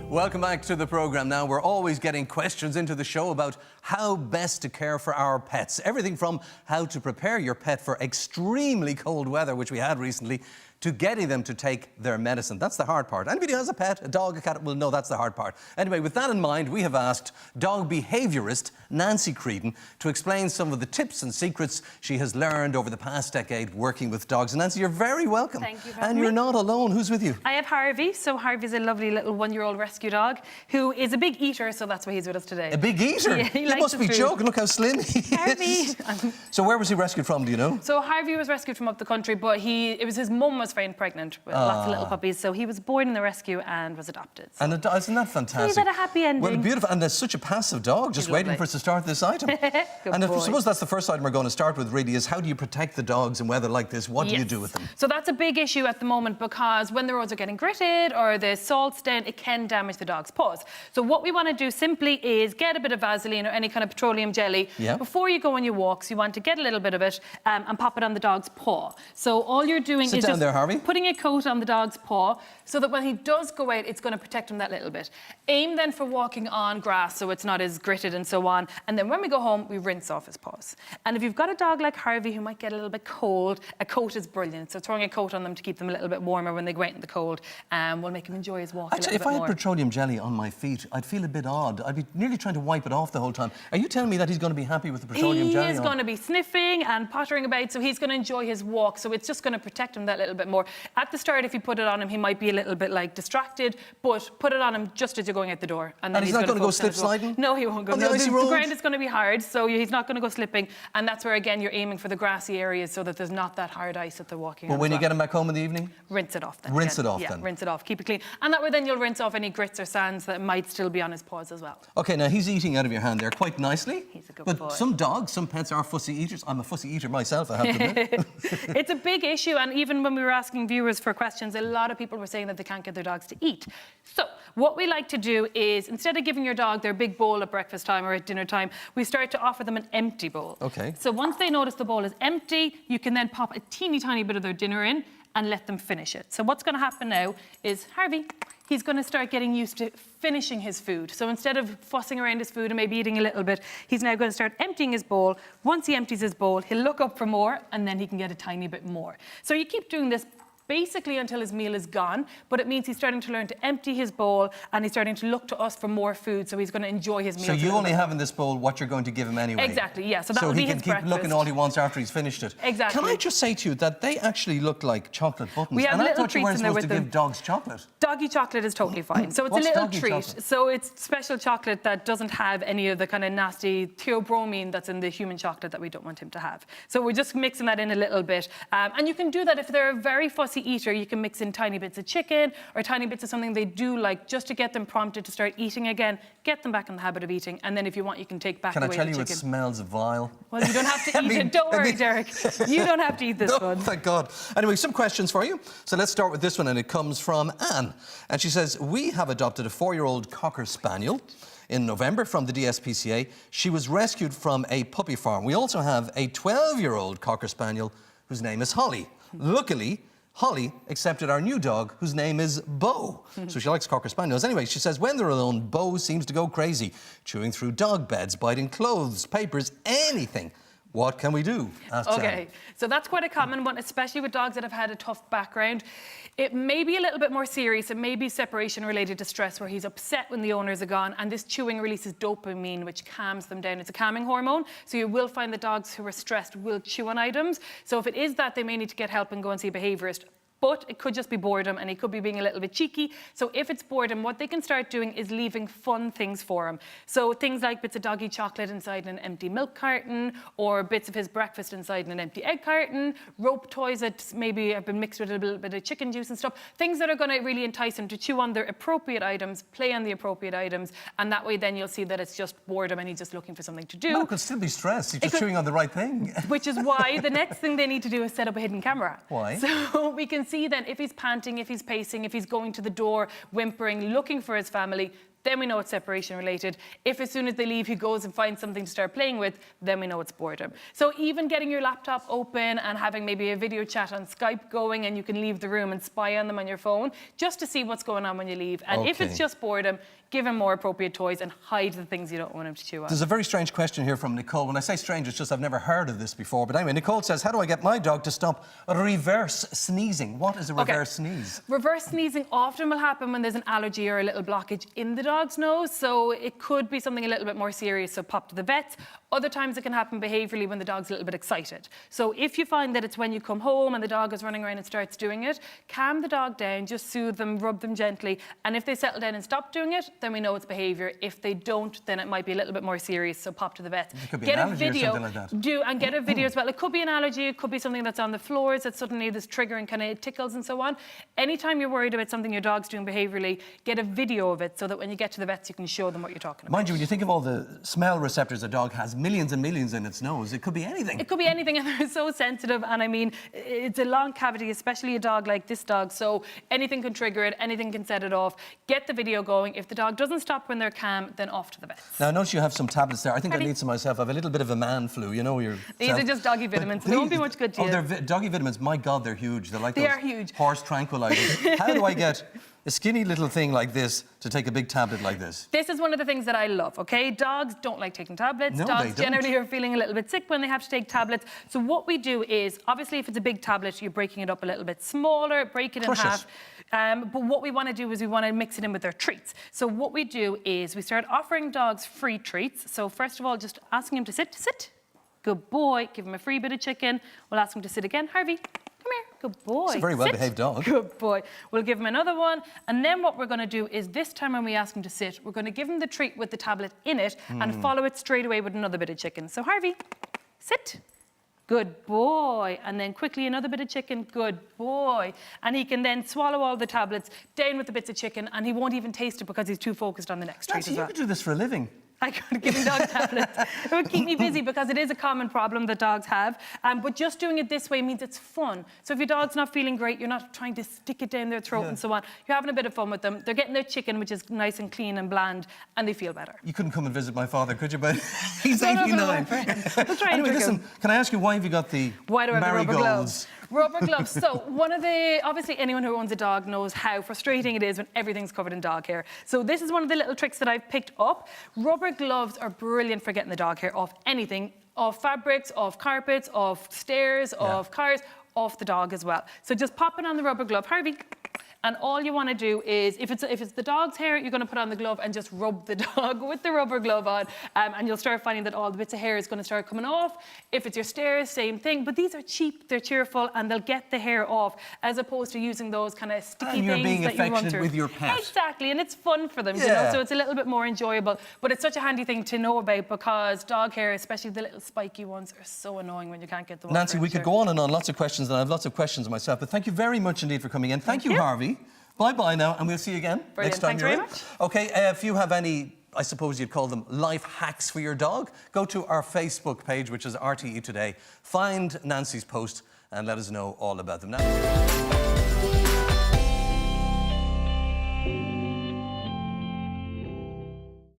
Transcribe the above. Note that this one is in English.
Welcome back to the programme. Now, we're always getting questions into the show about how best to care for our pets. Everything from how to prepare your pet for extremely cold weather, which we had recently, to getting them to take their medicine. That's the hard part. Anybody who has a pet, a dog, a cat, will know that's the hard part. Anyway, with that in mind, we have asked dog behaviourist Nanci Creedon to explain some of the tips and secrets she has learned over the past decade working with dogs. And Nanci, you're very welcome. Thank you for having And you're me. not alone. Who's with you? I have Harvey. So Harvey's a lovely little one-year-old rescue dog who is a big eater, so that's why he's with us today. A big eater? Yeah, he you likes must be the food. joking. Look how slim he Harvey. is. So where was he rescued from, do you know? So Harvey was rescued from up the country, but it was his mum was found pregnant with lots of little puppies, so he was born in the rescue and was adopted. So. And isn't that fantastic? He's had a happy ending. Well, beautiful. And there's such a passive dog, just waiting for us to start this item. And I suppose that's the first item we're going to start with, really, is how do you protect the dogs in weather like this? What do you do with them? So that's a big issue at the moment, because when the roads are getting gritted or the salt's down, it can damage the dog's paws. So what we want to do simply is get a bit of Vaseline or any kind of petroleum jelly. Yeah. Before you go on your walks, you want to get a little bit of it and pop it on the dog's paw. So all you're doing is down just there, Harvey. putting a coat on the dog's paw so that when he does go out, it's going to protect him that little bit. Aim then for walking on grass so it's not as gritted and so on. And then when we go home, we rinse off his paws. And if you've got a dog like Harvey who might get a little bit cold, a coat is brilliant. So throwing a coat on them to keep them a little bit warmer when they go out in the cold will make him enjoy his walk a little bit more. If I had petroleum jelly on my feet, I'd feel a bit odd. I'd be nearly trying to wipe it off the whole time. Are you telling me that he's going to be happy with the petroleum jelly? He is going to be sniffing and pottering about, so he's going to enjoy his walk. So it's just going to protect him that little bit more. At the start, if you put it on him, he might be a little bit like distracted, but put it on him just as you're going out the door. And then he's not going to go slip sliding? No, he won't go. On the icy road? The ground is going to be hard, so he's not going to go slipping. And that's where, again, you're aiming for the grassy areas so that there's not that hard ice that they're walking on. But when you get him back home in the evening? Rinse it off then. Rinse it off then. then? Yeah, rinse it off. Keep it clean. And that way then you'll rinse off any grits or sands that might still be on his paws as well. OK, now he's eating out of your hand there quite nicely. He's a good boy. But some dogs, some pets are fussy eaters. I'm a fussy eater myself, I have to admit. It's a big issue, and even when we were asking viewers for questions, a lot of people were saying that they can't get their dogs to eat. So what we like to do is, instead of giving your dog their big bowl at breakfast time or at dinner time, we start to offer them an empty bowl. OK. So once they notice the bowl is empty, you can then pop a teeny tiny bit of their dinner in and let them finish it. So what's going to happen now is Harvey, he's going to start getting used to finishing his food. So instead of fussing around his food and maybe eating a little bit, he's now going to start emptying his bowl. Once he empties his bowl, he'll look up for more, and then he can get a tiny bit more. So you keep doing this basically until his meal is gone, but it means he's starting to learn to empty his bowl, and he's starting to look to us for more food, so he's going to enjoy his meal. So you only have in this bowl what you're going to give him anyway? Exactly, yeah. So that will be his breakfast. So he can keep looking all he wants after he's finished it. Exactly. Can I just say to you that they actually look like chocolate buttons? We have and I little thought you weren't treats in there supposed to with give dogs chocolate. Doggy chocolate is totally fine. So it's What's a little doggy treat. chocolate? So it's special chocolate that doesn't have any of the kind of nasty theobromine that's in the human chocolate that we don't want him to have. So we're just mixing that in a little bit. And you can do that if they're a very fussy eater. You can mix in tiny bits of chicken or tiny bits of something they do like, just to get them prompted to start eating again, get them back in the habit of eating, and then if you want, you can take back away the chicken. Can I tell you it smells vile? Well, you don't have to eat it. Don't worry, Derek. You don't have to eat this one. Thank God. Anyway, some questions for you. So let's start with this one, and it comes from Anne. And she says, we have adopted a 4-year-old Cocker Spaniel in November from the DSPCA. She was rescued from a puppy farm. We also have a 12-year-old Cocker Spaniel whose name is Holly. Luckily, Holly accepted our new dog, whose name is Bo. So she likes Cocker Spaniels. Anyway, she says, when they're alone, Bo seems to go crazy, chewing through dog beds, biting clothes, papers, anything. What can we do? Okay, so that's quite a common one, especially with dogs that have had a tough background. It may be a little bit more serious. It may be separation-related distress, where he's upset when the owners are gone, and this chewing releases dopamine, which calms them down. It's a calming hormone, so you will find that dogs who are stressed will chew on items. So if it is that, they may need to get help and go and see a behaviourist. But it could just be boredom, and he could be being a little bit cheeky. So if it's boredom, what they can start doing is leaving fun things for him. So things like bits of doggy chocolate inside an empty milk carton, or bits of his breakfast inside an empty egg carton, rope toys that maybe have been mixed with a little bit of chicken juice and stuff. Things that are going to really entice him to chew on their appropriate items, play on the appropriate items, and that way then you'll see that it's just boredom and he's just looking for something to do. No, it could still be stress. He's just chewing on the right thing. Which is why the next thing they need to do is set up a hidden camera. Why? So we can see then if he's panting, if he's pacing, if he's going to the door, whimpering, looking for his family, then we know it's separation related. If as soon as they leave, he goes and finds something to start playing with, then we know it's boredom. So even getting your laptop open and having maybe a video chat on Skype going, and you can leave the room and spy on them on your phone, just to see what's going on when you leave. And if it's just boredom, give him more appropriate toys and hide the things you don't want him to chew on. There's a very strange question here from Nicole. When I say strange, it's just I've never heard of this before. But anyway, Nicole says, how do I get my dog to stop reverse sneezing? What is a reverse sneeze? Reverse sneezing often will happen when there's an allergy or a little blockage in the dog's nose. So it could be something a little bit more serious, so pop to the vet. Other times it can happen behaviourally when the dog's a little bit excited. So if you find that it's when you come home and the dog is running around and starts doing it, calm the dog down, just soothe them, rub them gently. And if they settle down and stop doing it, then we know it's behaviour. If they don't, then it might be a little bit more serious, so pop to the vet. It could be an allergy or something like that. And get a video as well. It could be an allergy, it could be something that's on the floors that suddenly this triggering kind of tickles and so on. Anytime you're worried about something your dog's doing behaviourally, get a video of it so that when you get to the vets, you can show them what you're talking about. Mind you, when you think of all the smell receptors a dog has, millions and millions in its nose, it could be anything. It could be anything, and they're so sensitive. And I mean, it's a long cavity, especially a dog like this dog. So anything can trigger it, anything can set it off. Get the video going. If the dog doesn't stop when they're calm, then off to the vet. Now, I notice you have some tablets there. I think I need some myself. I have a little bit of a man flu, you know. These are just doggy vitamins. They won't be much good to you. Oh, they're doggy vitamins. My God, they're huge. They're like they those are huge. horse tranquilizers. How do I get a skinny little thing like this to take a big tablet like this? This is one of the things that I love, okay? Dogs don't like taking tablets. No, Dogs they don't. generally are feeling a little bit sick when they have to take tablets. So what we do is, obviously, if it's a big tablet, you're breaking it up a little bit smaller, break it in half. But what we want to do is we want to mix it in with their treats. So what we do is we start offering dogs free treats. So first of all, just asking him to sit. Good boy. Give him a free bit of chicken. We'll ask him to sit again. Harvey, come here. Good boy. It's a very well-behaved dog. Good boy. We'll give him another one. And then what we're going to do is this time when we ask him to sit, we're going to give him the treat with the tablet in it and follow it straight away with another bit of chicken. So Harvey, sit. Good boy. And then quickly another bit of chicken. Good boy. And he can then swallow all the tablets, down with the bits of chicken, and he won't even taste it because he's too focused on the next treat as well. You could do this for a living. I could give dogs tablets. It would keep me busy because it is a common problem that dogs have. But just doing it this way means it's fun. So if your dog's not feeling great, you're not trying to stick it down their throat and so on. You're having a bit of fun with them. They're getting their chicken, which is nice and clean and bland, and they feel better. You couldn't come and visit my father, could you? But he's No, 89. We'll try Anyway, and listen, can I ask you, why have you got the Why do I have rubber gloves? marigolds? Rubber gloves. So obviously anyone who owns a dog knows how frustrating it is when everything's covered in dog hair. So this is one of the little tricks that I've picked up. Rubber gloves are brilliant for getting the dog hair off anything, off fabrics, off carpets, off stairs, off cars, off the dog as well. So just pop it on the rubber glove. Harvey. And all you want to do is, if it's the dog's hair, you're going to put on the glove and just rub the dog with the rubber glove on, and you'll start finding that all the bits of hair is going to start coming off. If it's your stairs, same thing. But these are cheap, they're cheerful, and they'll get the hair off, as opposed to using those kind of sticky And you're things being that you run affectionate through. with your pet. Exactly, and it's fun for them, you know, so it's a little bit more enjoyable. But it's such a handy thing to know about because dog hair, especially the little spiky ones, are so annoying when you can't get them off. Nanci, we could go on and on, lots of questions, and I have lots of questions myself, but thank you very much indeed for coming in. Thank you, Harvey. Bye-bye now, and we'll see you again next time you're in. Thanks very much. OK, if you have any, I suppose you'd call them life hacks for your dog, go to our Facebook page, which is RTE Today. Find Nanci's post and let us know all about them. Now